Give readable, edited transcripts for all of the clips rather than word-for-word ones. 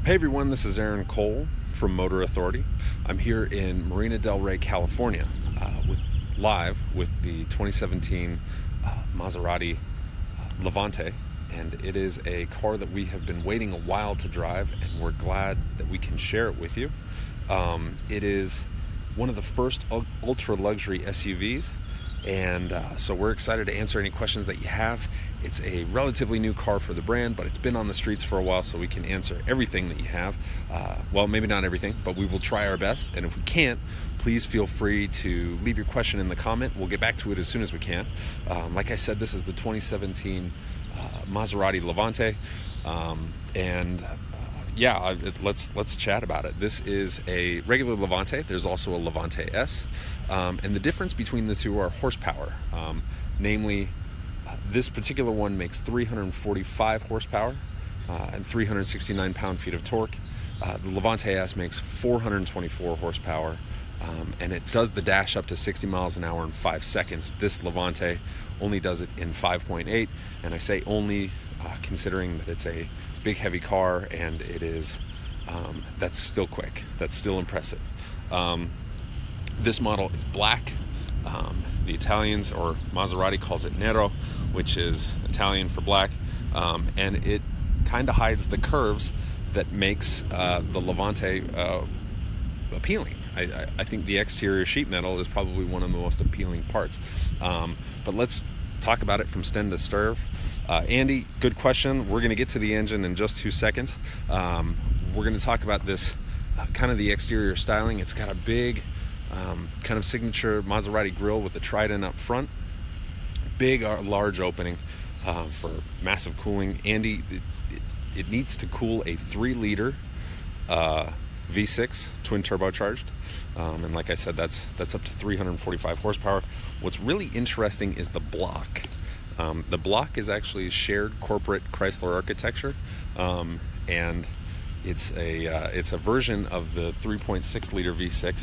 Hey everyone, this is Aaron Cole from Motor Authority. I'm here in Marina del Rey, California, live with the 2017 Maserati Levante, and it is a car that we have been waiting a while to drive, and we're glad that we can share it with you. It is one of the first ultra luxury SUVs, and so we're excited to answer any questions that you have. It's a relatively new car for the brand, but it's been on the streets for a while, so we can answer everything that you have. Well, maybe not everything, but we will try our best, and if we can't, please feel free to leave your question in the comment. We'll get back to it as soon as we can. Like I said, this is the 2017 Maserati Levante, let's chat about it. This is a regular Levante. There's also a Levante S, and the difference between the two are horsepower. Namely, this particular one makes 345 horsepower and 369 pound-feet of torque. The Levante S makes 424 horsepower, and it does the dash up to 60 miles an hour in 5 seconds. This Levante only does it in 5.8, and I say only considering that it's a big, heavy car, and it is that's still quick. That's still impressive. This model is black. The Italians, or Maserati, calls it nero, which is Italian for black, and it kind of hides the curves that makes the Levante appealing. I think the exterior sheet metal is probably one of the most appealing parts, but let's talk about it from stem to stern. Andy, good question. We're going to get to the engine in just 2 seconds. We're going to talk about this kind of the exterior styling. It's got a big kind of signature Maserati grille with a trident up front, big large opening for massive cooling. Andy, it needs to cool a 3-liter V6 twin turbocharged, and like I said, that's up to 345 horsepower. What's really interesting is the block. The block is actually shared corporate Chrysler architecture, and it's a version of the 3.6 liter V6.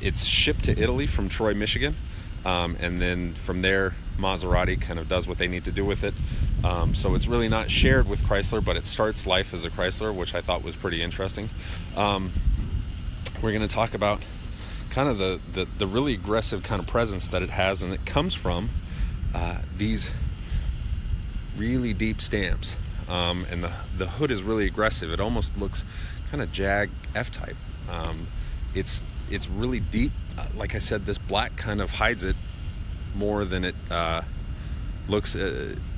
It's shipped to Italy from Troy, Michigan, and then from there Maserati kind of does what they need to do with it. So it's really not shared with Chrysler, but it starts life as a Chrysler, which I thought was pretty interesting. We're going to talk about kind of the really aggressive kind of presence that it has, and it comes from these really deep stamps, and the hood is really aggressive. It almost looks kind of Jag F-type. It's really deep. Like I said, this black kind of hides it more than it looks.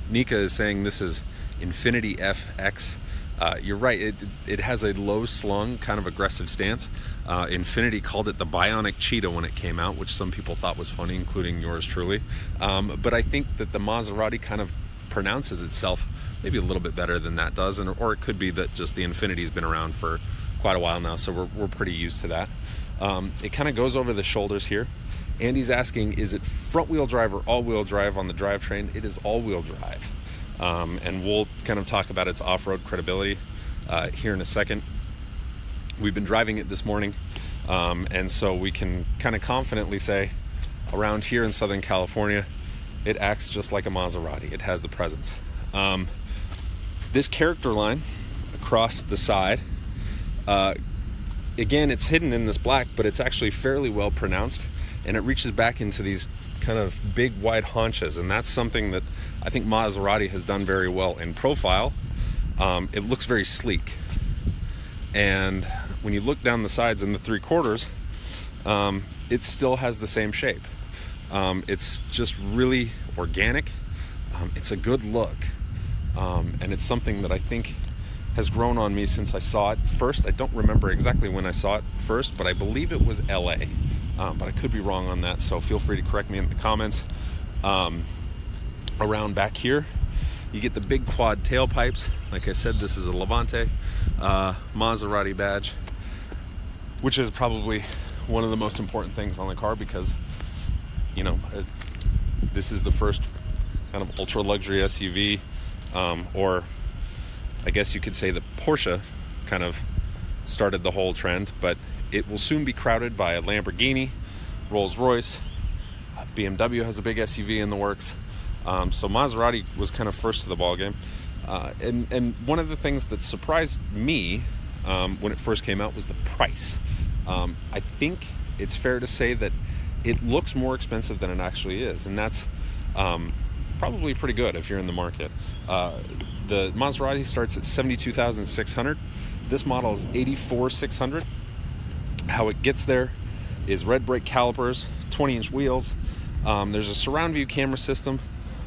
Nika is saying this is Infinity FX. You're right, it has a low slung kind of aggressive stance. Infinity called it the Bionic Cheetah when it came out, which some people thought was funny, including yours truly. But I think that the Maserati kind of pronounces itself maybe a little bit better than that does, or it could be that just the Infinity has been around for quite a while now, so we're pretty used to that. It kind of goes over the shoulders here. Andy's asking, is it front-wheel drive or all-wheel drive on the drivetrain? It is all-wheel drive, and we'll kind of talk about its off-road credibility here in a second. We've been driving it this morning, and so we can kind of confidently say around here in Southern California, it acts just like a Maserati. It has the presence. This character line across the side, again, it's hidden in this black, but it's actually fairly well pronounced, and it reaches back into these kind of big wide haunches, and that's something that I think Maserati has done very well in profile. It looks very sleek, and when you look down the sides and the 3/4, it still has the same shape. It's just really organic. It's a good look, and it's something that I think has grown on me since I saw it first. I don't remember exactly when I saw it first, but I believe it was LA, but I could be wrong on that, so feel free to correct me in the comments. Around back here, you get the big quad tailpipes. Like I said, this is a Levante Maserati badge, which is probably one of the most important things on the car, because this is the first kind of ultra luxury SUV, or I guess you could say that Porsche kind of started the whole trend, but it will soon be crowded by a Lamborghini, Rolls-Royce, BMW has a big SUV in the works. So Maserati was kind of first to the ballgame. And one of the things that surprised me when it first came out was the price. I think it's fair to say that it looks more expensive than it actually is, and that's probably pretty good if you're in the market. The Maserati starts at $72,600. This model is $84,600. How it gets there is red brake calipers, 20-inch wheels. There's a surround view camera system,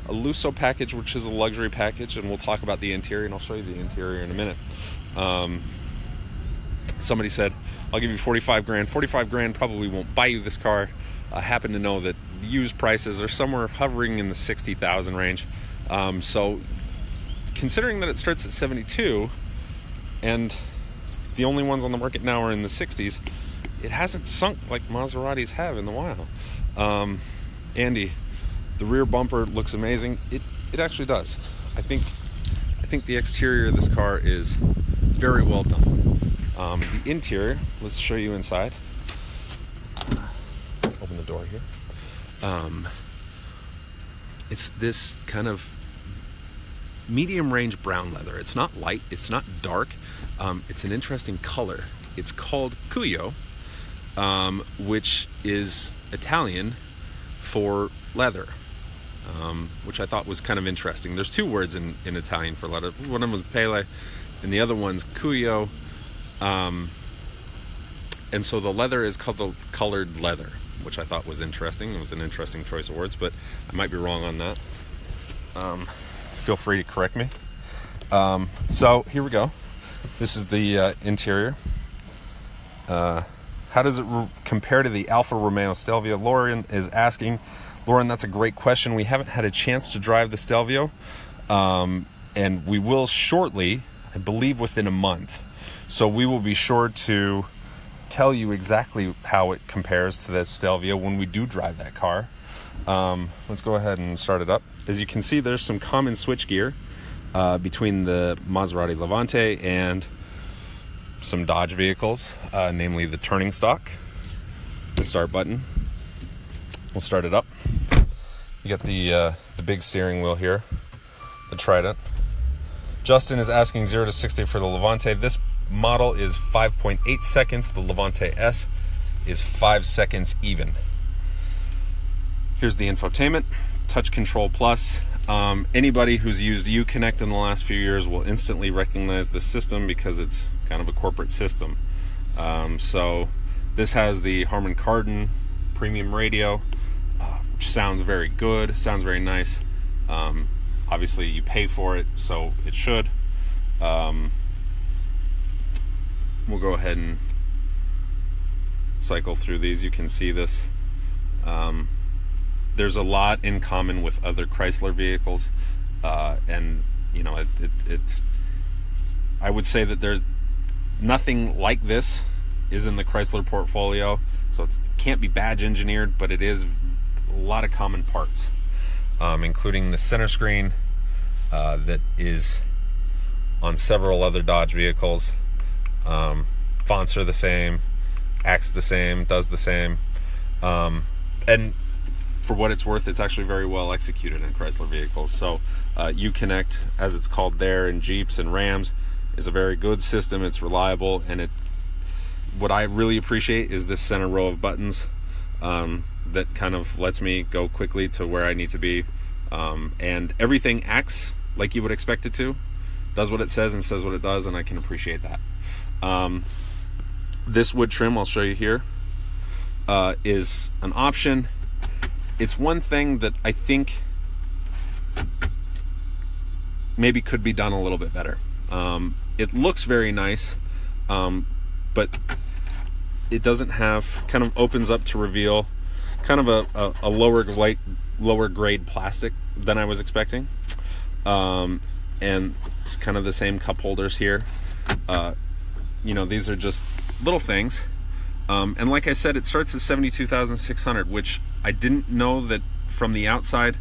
a Lusso package, which is a luxury package, and we'll talk about the interior, and I'll show you the interior in a minute. Somebody said, I'll give you 45 grand. 45 grand probably won't buy you this car. I happen to know that used prices are somewhere hovering in the 60,000 range. So considering that it starts at 72 and the only ones on the market now are in the 60s, it hasn't sunk like Maseratis have in a while. Andy, the rear bumper looks amazing. It actually does. I think the exterior of this car is very well done. The interior, let's show you inside. Open the door here. It's this kind of medium range brown leather. It's not light, it's not dark. It's an interesting color. It's called Cuoio, which is Italian for leather, which I thought was kind of interesting. There's two words in Italian for leather. One of them is pele, and the other one's Cuoio. And so the leather is called the colored leather, which I thought was interesting. It was an interesting choice of words, but I might be wrong on that. Feel free to correct me. So here we go. This is the interior. How does it compare to the Alfa Romeo Stelvio? Lauren is asking. Lauren, that's a great question. We haven't had a chance to drive the Stelvio, and we will shortly, I believe within a month. So we will be sure to tell you exactly how it compares to the Stelvio when we do drive that car. Let's go ahead and start it up. As you can see, there's some common switchgear between the Maserati Levante and some Dodge vehicles, namely the turning stock, the start button. We'll start it up. You got the big steering wheel here, the Trident. Justin is asking 0 to 60 for the Levante. This model is 5.8 seconds. The Levante S is 5 seconds even. Here's the infotainment, touch control plus. Anybody who's used Uconnect in the last few years will instantly recognize this system because it's kind of a corporate system. So this has the Harman Kardon premium radio, which sounds very good, sounds very nice. Obviously you pay for it, so it should. We'll go ahead and cycle through these. You can see this. There's a lot in common with other Chrysler vehicles, and you know, it's I would say that there's nothing like this is in the Chrysler portfolio, so it can't be badge engineered, but it is a lot of common parts, including the center screen that is on several other Dodge vehicles. Fonts are the same, acts the same, does the same, and for what it's worth, it's actually very well executed in Chrysler vehicles. So Uconnect, as it's called there in Jeeps and Rams, is a very good system. It's reliable, and what I really appreciate is this center row of buttons that kind of lets me go quickly to where I need to be, and everything acts like you would expect it to, does what it says and says what it does, and I can appreciate that. This wood trim, I'll show you here, is an option. It's one thing that I think maybe could be done a little bit better. It looks very nice, but it doesn't have, kind of opens up to reveal kind of a lower grade plastic than I was expecting. And it's kind of the same cup holders here. You know, these are just little things. And like I said, it starts at $72,600, which I didn't know that from the outside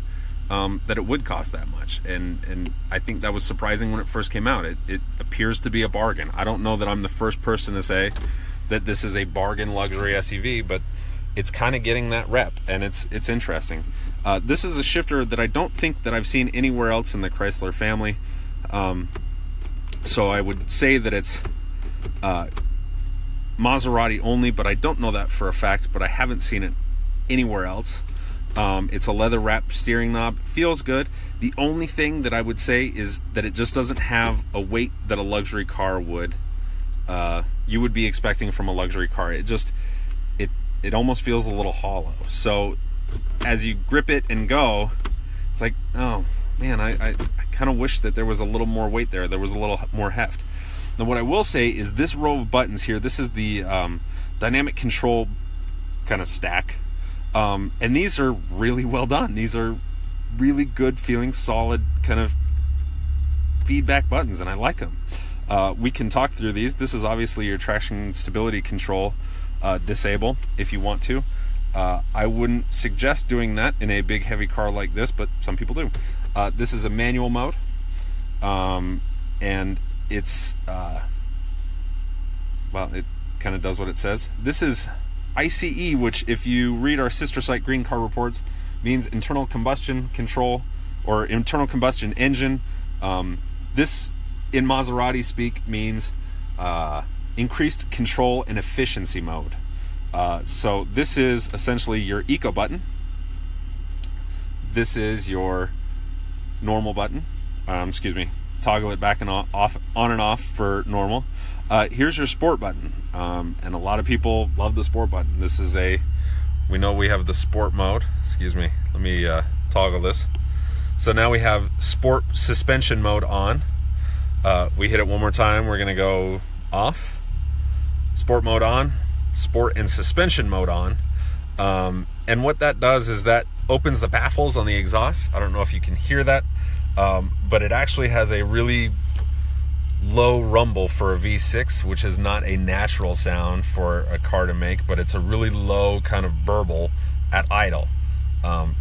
that it would cost that much, and I think that was surprising when it first came out. It appears to be a bargain. I don't know that I'm the first person to say that this is a bargain luxury SUV, but it's kind of getting that rep, and it's interesting. This is a shifter that I don't think that I've seen anywhere else in the Chrysler family, so I would say that it's Maserati only, but I don't know that for a fact, but I haven't seen it anywhere else. It's a leather wrapped steering knob, feels good. The only thing that I would say is that it just doesn't have a weight that a luxury car would, you would be expecting from a luxury car. It almost feels a little hollow. So as you grip it and go, it's like, oh man, I kind of wish that there was a little more weight there. There was a little more heft. Now what I will say is this row of buttons here, this is the dynamic control kind of stack. And these are really well done. These are really good feeling, solid kind of feedback buttons, and I like them. We can talk through these. This is obviously your traction stability control. Disable if you want to. I wouldn't suggest doing that in a big heavy car like this, but some people do. This is a manual mode, and it's well, it kind of does what it says. This is ICE, which if you read our sister site Green Car Reports, means internal combustion control or internal combustion engine. This in Maserati speak means increased control and efficiency mode. So this is essentially your eco button. This is your normal button. Toggle it back and off, on and off for normal. Here's your sport button, and a lot of people love the sport button. This is we know we have the sport mode. Excuse me, let me toggle this. So now we have sport suspension mode on. We hit it one more time, we're gonna go off. Sport mode on, sport and suspension mode on. And what that does is that opens the baffles on the exhaust. I don't know if you can hear that, but it actually has a really low rumble for a V6, which is not a natural sound for a car to make, but it's a really low kind of burble at idle.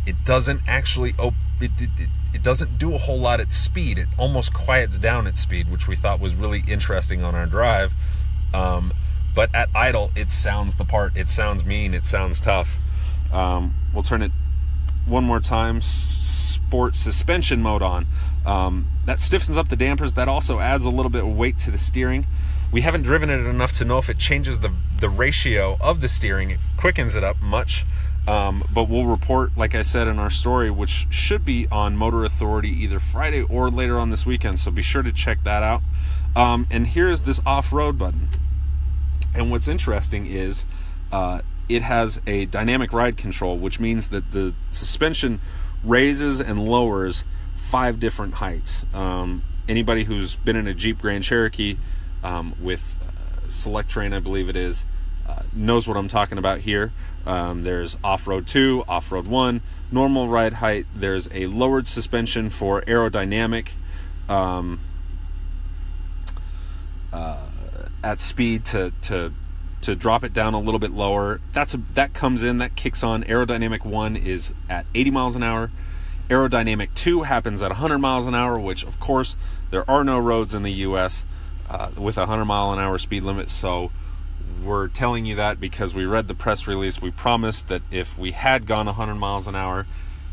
It doesn't actually it doesn't do a whole lot at speed. It almost quiets down at speed, which we thought was really interesting on our drive. But at idle, it sounds the part. It sounds mean. It sounds tough. We'll turn it one more time. Sport suspension mode on. That stiffens up the dampers. That also adds a little bit of weight to the steering. We haven't driven it enough to know if it changes the ratio of the steering. It quickens it up much. But we'll report, like I said in our story, which should be on Motor Authority either Friday or later on this weekend. So be sure to check that out. And here's this off-road button. And what's interesting is it has a dynamic ride control, which means that the suspension raises and lowers 5 different heights. Anybody who's been in a Jeep Grand Cherokee with Select Terrain, I believe it is, knows what I'm talking about here. There's off-road 2, off-road 1, normal ride height. There's a lowered suspension for aerodynamic at speed to drop it down a little bit lower. That comes in, that kicks on. Aerodynamic 1 is at 80 miles an hour. Aerodynamic 2 happens at 100 miles an hour, which of course there are no roads in the US with a 100 mile an hour speed limit. So we're telling you that because we read the press release. We promised that if we had gone 100 miles an hour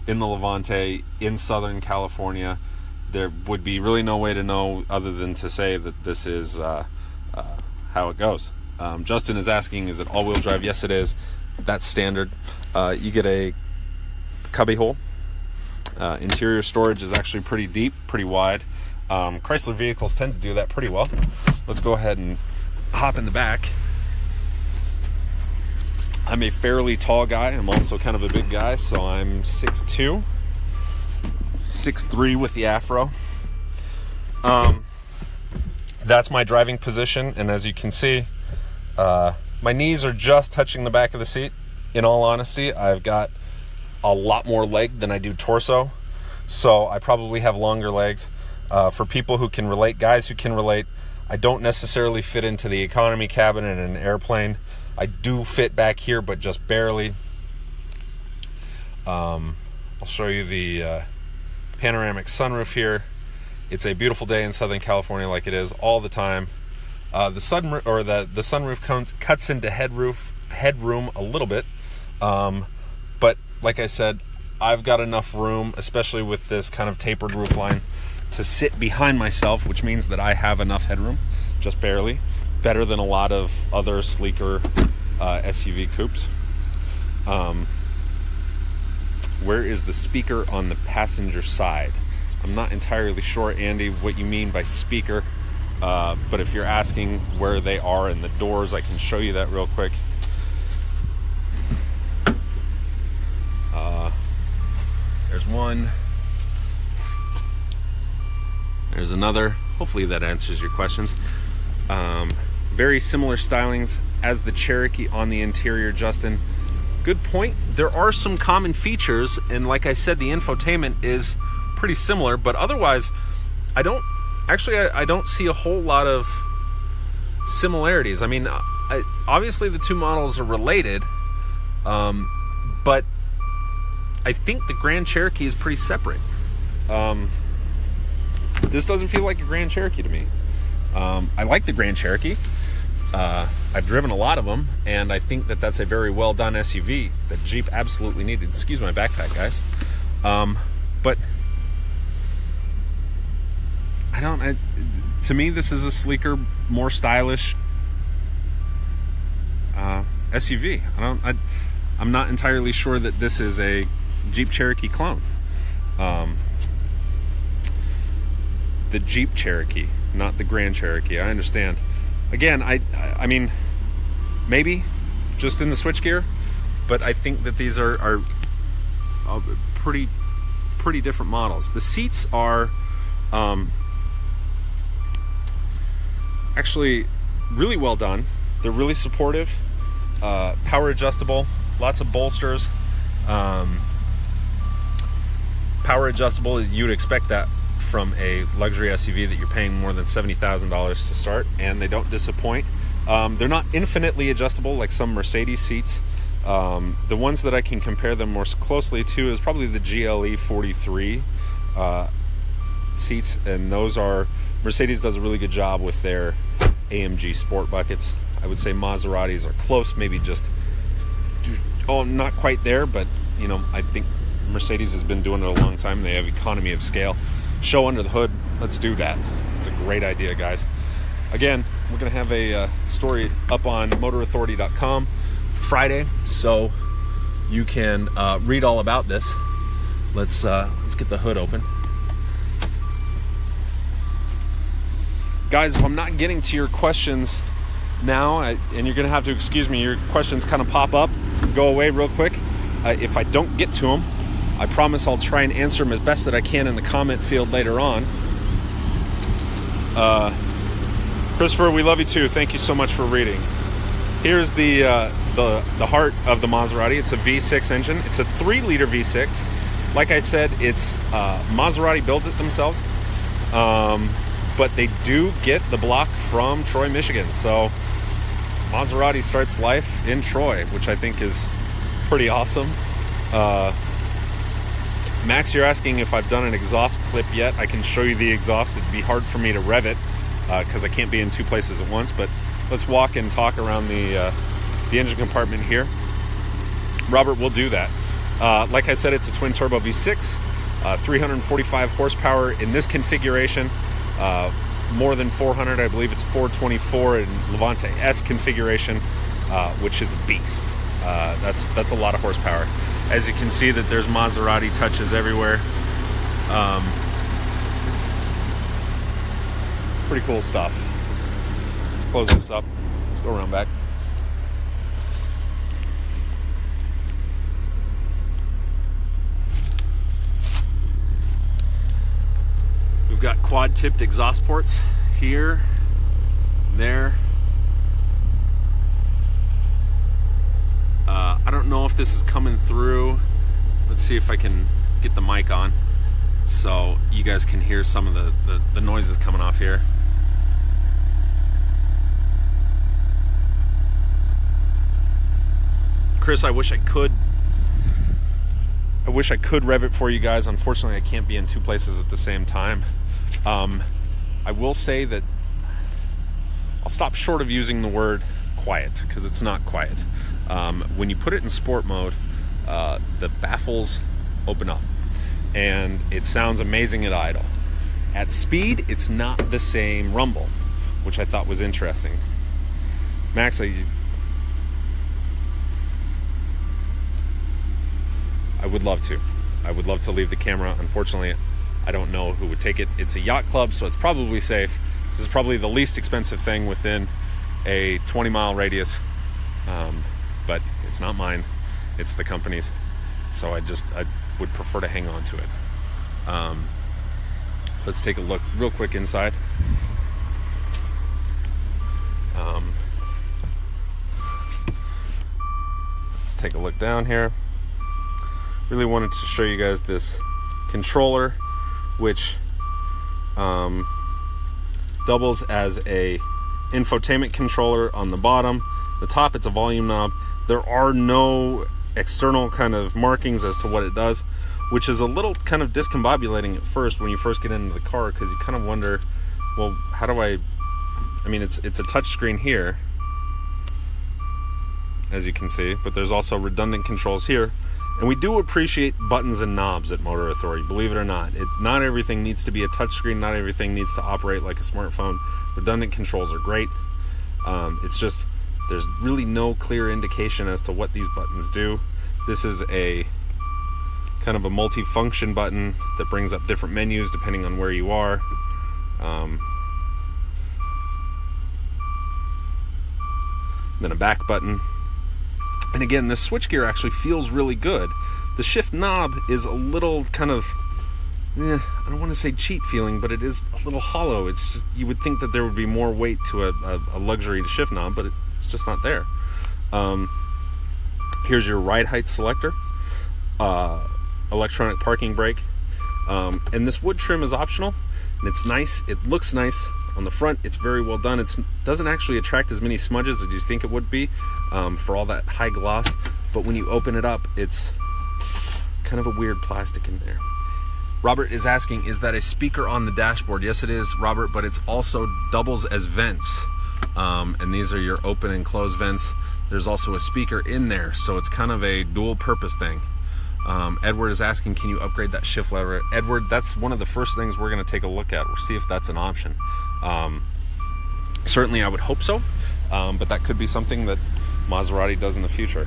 in the Levante in Southern California, there would be really no way to know other than to say that this is how it goes. Justin is asking, is it all-wheel drive? Yes, it is. That's standard. You get a cubby hole. Interior storage is actually pretty deep, pretty wide. Chrysler vehicles tend to do that pretty well. Let's go ahead and hop in the back. I'm a fairly tall guy. I'm also kind of a big guy, so I'm 6'2", 6'3" with the afro. That's my driving position, and as you can see, my knees are just touching the back of the seat. In all honesty, I've got a lot more leg than I do torso, so I probably have longer legs. For people who can relate, guys who can relate, I don't necessarily fit into the economy cabin in an airplane. I do fit back here, but just barely. I'll show you the panoramic sunroof here. It's a beautiful day in Southern California, like it is all the time. The sunroof cuts into headroom a little bit, but like I said, I've got enough room, especially with this kind of tapered roof line, to sit behind myself, which means that I have enough headroom, just barely. better than a lot of other sleeker SUV coupes. Where is the speaker on the passenger side? I'm not entirely sure, Andy, what you mean by speaker, but if you're asking where they are in the doors, I can show you that real quick. There's one. There's another. Hopefully that answers your questions. Very similar stylings as the Cherokee on the interior, Justin. Good point. There are some common features, and like I said, the infotainment is pretty similar, but otherwise, I don't see a whole lot of similarities. I mean, obviously the two models are related, but I think the Grand Cherokee is pretty separate. This doesn't feel like a Grand Cherokee to me. I like the Grand Cherokee. I've driven a lot of them, and I think that that's a very well done SUV that Jeep absolutely needed. Excuse my backpack, guys. But to me, this is a sleeker, more stylish SUV. I'm not entirely sure that this is a Jeep Cherokee clone. The Jeep Cherokee, not the Grand Cherokee. I understand. Again, I mean, maybe just in the switchgear, but I think that these are pretty different models. The seats are actually really well done. They're really supportive, power adjustable, lots of bolsters. Power adjustable, you would expect that from a luxury SUV that you're paying more than $70,000 to start, and they don't disappoint. They're not infinitely adjustable like some Mercedes seats. The ones that I can compare them more closely to is probably the GLE 43 seats, and those are, Mercedes does a really good job with their AMG sport buckets. I would say Maseratis are close, maybe just, not quite there, but you know, I think Mercedes has been doing it a long time. They have economy of scale. Show under the hood, let's do that. It's a great idea, guys. Again, we're gonna have a story up on motorauthority.com Friday, so you can read all about this. Let's get the hood open. Guys, if I'm not getting to your questions now, and you're gonna have to excuse me, your questions kind of pop up, go away real quick. If I don't get to them, I promise I'll try and answer them as best that I can in the comment field later on. Christopher, we love you too. Thank you so much for reading. Here's the heart of the Maserati. It's a V6 engine. It's a 3-liter V6. Like I said, it's Maserati builds it themselves, but they do get the block from Troy, Michigan. So Maserati starts life in Troy, which I think is pretty awesome. Max, you're asking if I've done an exhaust clip yet. I can show you the exhaust. It'd be hard for me to rev it because I can't be in two places at once, but let's walk and talk around the engine compartment here. Robert, we'll do that. Like I said, it's a twin turbo V6, 345 horsepower in this configuration, more than 400. I believe it's 424 in Levante S configuration, which is a beast. That's a lot of horsepower. As you can see that there's Maserati touches everywhere. Pretty cool stuff. Let's close this up. Let's go around back. We've got quad-tipped exhaust ports here, there. I don't know if this is coming through. Let's see if I can get the mic on so you guys can hear some of the noises coming off here. Chris, I wish I could rev it for you guys. Unfortunately, I can't be in two places at the same time. I will say that I'll stop short of using the word quiet because it's not quiet. When you put it in sport mode, the baffles open up and it sounds amazing at idle. At speed, it's not the same rumble, which I thought was interesting. Max, I would love to. I would love to leave the camera. Unfortunately, I don't know who would take it. It's a yacht club, so it's probably safe. This is probably the least expensive thing within a 20-mile radius, but it's not mine. It's the company's. So I would prefer to hang on to it. Let's take a look real quick inside. Let's take a look down here. Really wanted to show you guys this controller, which doubles as a infotainment controller on the bottom. The top, it's a volume knob. There are no external kind of markings as to what it does, which is a little kind of discombobulating at first when you first get into the car, because you kind of wonder, well, how do I mean, it's a touch screen here, as you can see, but there's also redundant controls here. And we do appreciate buttons and knobs at Motor Authority, believe it or not. Not everything needs to be a touchscreen, not everything needs to operate like a smartphone. Redundant controls are great. It's just, there's really no clear indication as to what these buttons do. This is a kind of a multi-function button that brings up different menus depending on where you are. Then a back button. And again, this switchgear actually feels really good. The shift knob is a little kind of, I don't want to say cheap feeling, but it is a little hollow. It's just, you would think that there would be more weight to a luxury shift knob, but it's just not there. Here's your ride height selector, electronic parking brake, and this wood trim is optional, and it's nice. It looks nice on the front. It's very well done. It doesn't actually attract as many smudges as you think it would be for all that high gloss, but when you open it up, it's kind of a weird plastic in there. Robert is asking, is that a speaker on the dashboard? Yes, it is, Robert, but it's also doubles as vents, and these are your open and close vents. There's also a speaker in there, so it's kind of a dual purpose thing. Edward is asking, can you upgrade that shift lever? Edward, that's one of the first things we're going to take a look at. We'll see if that's an option. Certainly I would hope so, but that could be something that Maserati does in the future.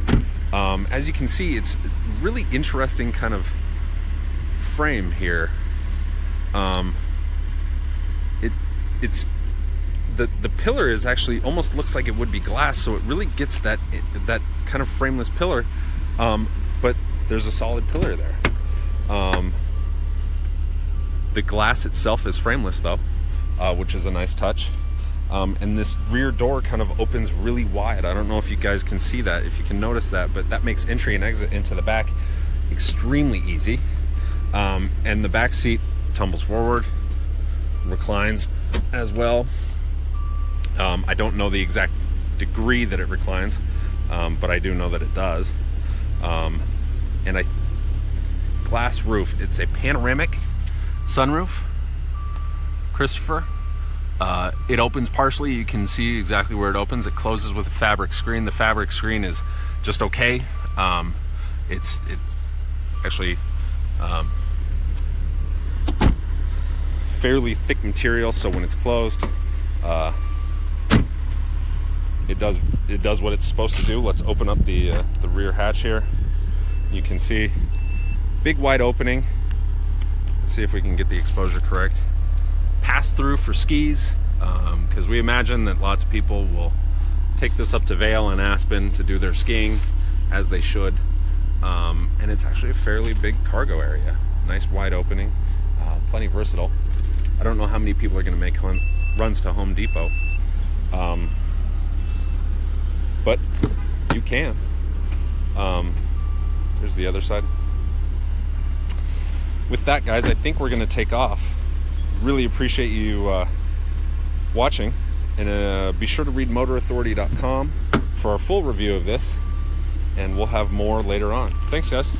As you can see, it's really interesting kind of frame here. It's the pillar is actually almost looks like it would be glass, so it really gets that kind of frameless pillar, but there's a solid pillar there. The glass itself is frameless though, which is a nice touch. And this rear door kind of opens really wide. I don't know if you guys can see that, if you can notice that, but that makes entry and exit into the back extremely easy. And the back seat tumbles forward, reclines as well. I don't know the exact degree that it reclines, but I do know that it does. And a glass roof. It's a panoramic sunroof, Christopher. It opens partially. You can see exactly where it opens. It closes with a fabric screen. The fabric screen is just okay. It's actually fairly thick material, so when it's closed, it does what it's supposed to do. Let's open up the rear hatch here. You can see big wide opening. Let's see if we can get the exposure correct. Pass through for skis, because we imagine that lots of people will take this up to Vail and Aspen to do their skiing, as they should. And it's actually a fairly big cargo area. Nice wide opening, plenty versatile. I don't know how many people are going to make runs to Home Depot, but you can. There's the other side. With that, guys, I think we're going to take off. Really appreciate you watching, and be sure to read motorauthority.com for our full review of this, and we'll have more later on. Thanks, guys.